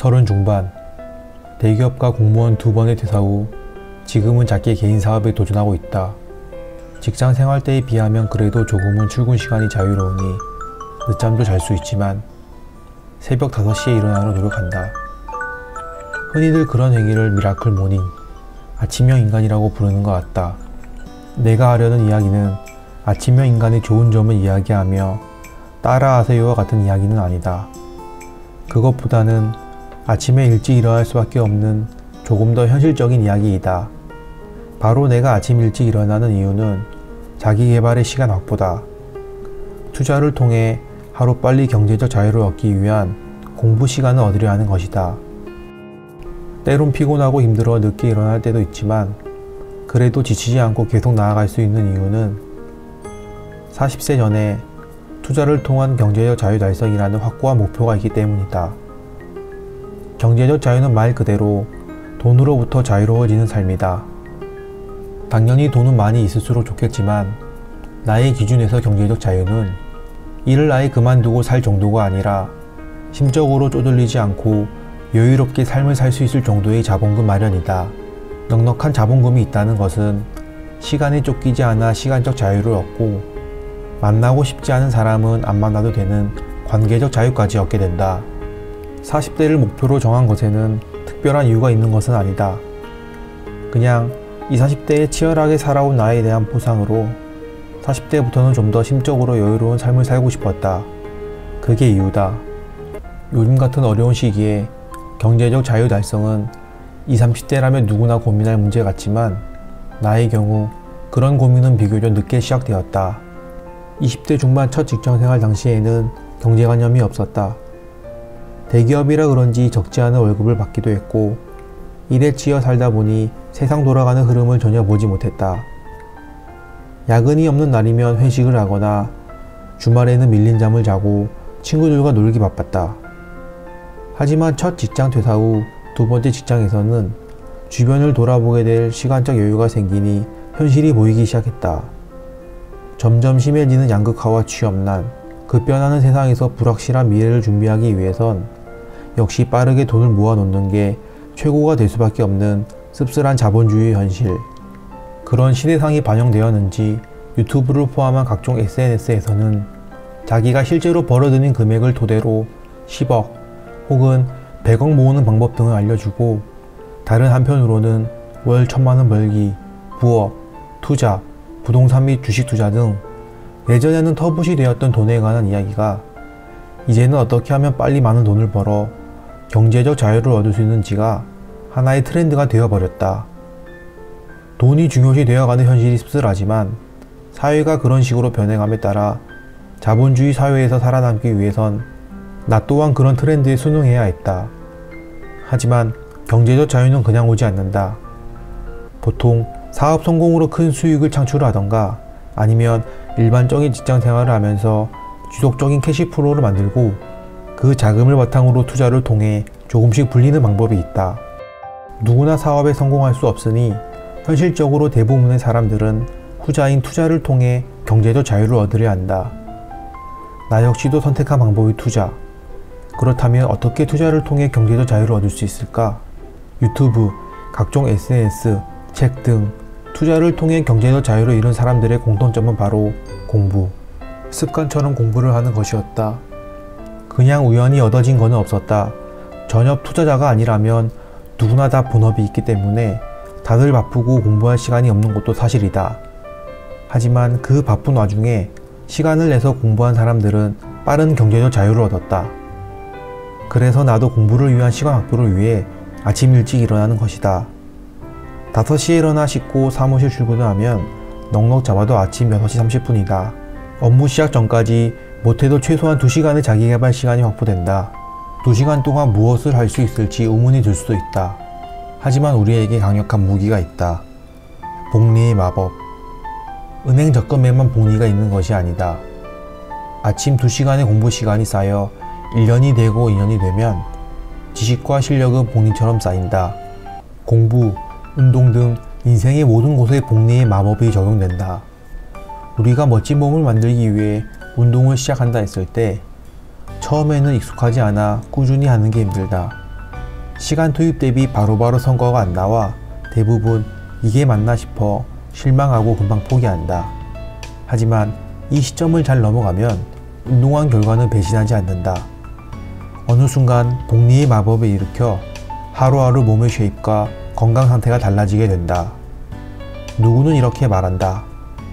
서른 중반, 대기업과 공무원 2번의 퇴사 후 지금은 작게 개인 사업에 도전하고 있다. 직장 생활 때에 비하면 그래도 조금은 출근 시간이 자유로우니 늦잠도 잘 수 있지만 새벽 5시에 일어나려 노력한다. 흔히들 그런 행위를 미라클 모닝, 아침형 인간이라고 부르는 것 같다. 내가 하려는 이야기는 아침형 인간의 좋은 점을 이야기하며 따라하세요와 같은 이야기는 아니다. 그것보다는 아침에 일찍 일어날 수밖에 없는 조금 더 현실적인 이야기이다. 바로 내가 아침 일찍 일어나는 이유는 자기개발의 시간 확보다. 투자를 통해 하루빨리 경제적 자유를 얻기 위한 공부 시간을 얻으려 하는 것이다. 때론 피곤하고 힘들어 늦게 일어날 때도 있지만 그래도 지치지 않고 계속 나아갈 수 있는 이유는 40세 전에 투자를 통한 경제적 자유 달성이라는 확고한 목표가 있기 때문이다. 경제적 자유는 말 그대로 돈으로부터 자유로워지는 삶이다. 당연히 돈은 많이 있을수록 좋겠지만 나의 기준에서 경제적 자유는 일을 아예 그만두고 살 정도가 아니라 심적으로 쪼들리지 않고 여유롭게 삶을 살 수 있을 정도의 자본금 마련이다. 넉넉한 자본금이 있다는 것은 시간에 쫓기지 않아 시간적 자유를 얻고 만나고 싶지 않은 사람은 안 만나도 되는 관계적 자유까지 얻게 된다. 40대를 목표로 정한 것에는 특별한 이유가 있는 것은 아니다. 그냥 20, 30대에 치열하게 살아온 나에 대한 보상으로 40대부터는 좀 더 심적으로 여유로운 삶을 살고 싶었다. 그게 이유다. 요즘 같은 어려운 시기에 경제적 자유 달성은 20, 30대라면 누구나 고민할 문제 같지만 나의 경우 그런 고민은 비교적 늦게 시작되었다. 20대 중반 첫 직장생활 당시에는 경제관념이 없었다. 대기업이라 그런지 적지 않은 월급을 받기도 했고 일에 치여 살다 보니 세상 돌아가는 흐름을 전혀 보지 못했다. 야근이 없는 날이면 회식을 하거나 주말에는 밀린 잠을 자고 친구들과 놀기 바빴다. 하지만 첫 직장 퇴사 후 2번째 직장에서는 주변을 돌아보게 될 시간적 여유가 생기니 현실이 보이기 시작했다. 점점 심해지는 양극화와 취업난, 급변하는 세상에서 불확실한 미래를 준비하기 위해선 역시 빠르게 돈을 모아놓는 게 최고가 될 수밖에 없는 씁쓸한 자본주의 현실. 그런 시대상이 반영되었는지 유튜브를 포함한 각종 SNS에서는 자기가 실제로 벌어들인 금액을 토대로 10억 혹은 100억 모으는 방법 등을 알려주고 다른 한편으로는 월 1000만원 벌기, 부업, 투자, 부동산 및 주식 투자 등 예전에는 터부시 되었던 돈에 관한 이야기가 이제는 어떻게 하면 빨리 많은 돈을 벌어 경제적 자유를 얻을 수 있는지가 하나의 트렌드가 되어버렸다. 돈이 중요시 되어가는 현실이 씁쓸하지만 사회가 그런 식으로 변해감에 따라 자본주의 사회에서 살아남기 위해선 나 또한 그런 트렌드에 순응해야 했다. 하지만 경제적 자유는 그냥 오지 않는다. 보통 사업 성공으로 큰 수익을 창출하던가 아니면 일반적인 직장 생활을 하면서 지속적인 캐시플로우를 만들고 그 자금을 바탕으로 투자를 통해 조금씩 불리는 방법이 있다. 누구나 사업에 성공할 수 없으니 현실적으로 대부분의 사람들은 후자인 투자를 통해 경제적 자유를 얻으려 한다. 나 역시도 선택한 방법이 투자. 그렇다면 어떻게 투자를 통해 경제적 자유를 얻을 수 있을까? 유튜브, 각종 SNS, 책 등 투자를 통해 경제적 자유를 이룬 사람들의 공통점은 바로 공부, 습관처럼 공부를 하는 것이었다. 그냥 우연히 얻어진 것은 없었다. 전업 투자자가 아니라면 누구나 다 본업이 있기 때문에 다들 바쁘고 공부할 시간이 없는 것도 사실이다. 하지만 그 바쁜 와중에 시간을 내서 공부한 사람들은 빠른 경제적 자유를 얻었다. 그래서 나도 공부를 위한 시간 확보를 위해 아침 일찍 일어나는 것이다. 5시에 일어나 씻고 사무실 출근을 하면 넉넉 잡아도 아침 6시 30분이다. 업무 시작 전까지 못해도 최소한 2시간의 자기개발 시간이 확보된다. 2시간 동안 무엇을 할 수 있을지 의문이 들 수도 있다. 하지만 우리에게 강력한 무기가 있다. 복리의 마법. 은행 적금에만 복리가 있는 것이 아니다. 아침 2시간의 공부 시간이 쌓여 1년이 되고 2년이 되면 지식과 실력은 복리처럼 쌓인다. 공부, 운동 등 인생의 모든 곳에 복리의 마법이 적용된다. 우리가 멋진 몸을 만들기 위해 운동을 시작한다 했을 때 처음에는 익숙하지 않아 꾸준히 하는 게 힘들다. 시간 투입 대비 바로바로 성과가 안 나와 대부분 이게 맞나 싶어 실망하고 금방 포기한다. 하지만 이 시점을 잘 넘어가면 운동한 결과는 배신하지 않는다. 어느 순간 복리의 마법을 일으켜 하루하루 몸의 쉐입과 건강 상태가 달라지게 된다. 누구는 이렇게 말한다.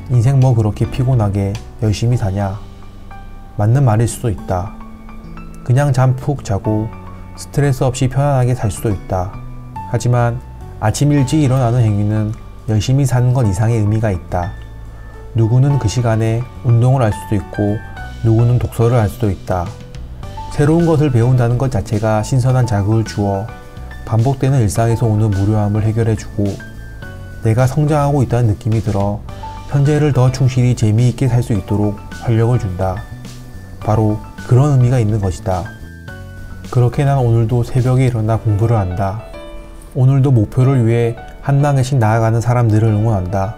인생 뭐 그렇게 피곤하게 열심히 사냐? 맞는 말일 수도 있다. 그냥 잠 푹 자고 스트레스 없이 편안하게 살 수도 있다. 하지만 아침 일찍 일어나는 행위는 열심히 사는 것 이상의 의미가 있다. 누구는 그 시간에 운동을 할 수도 있고 누구는 독서를 할 수도 있다. 새로운 것을 배운다는 것 자체가 신선한 자극을 주어 반복되는 일상에서 오는 무료함을 해결해주고 내가 성장하고 있다는 느낌이 들어 현재를 더 충실히 재미있게 살 수 있도록 활력을 준다. 바로 그런 의미가 있는 것이다. 그렇게 난 오늘도 새벽에 일어나 공부를 한다. 오늘도 목표를 위해 한 단계씩 나아가는 사람들을 응원한다.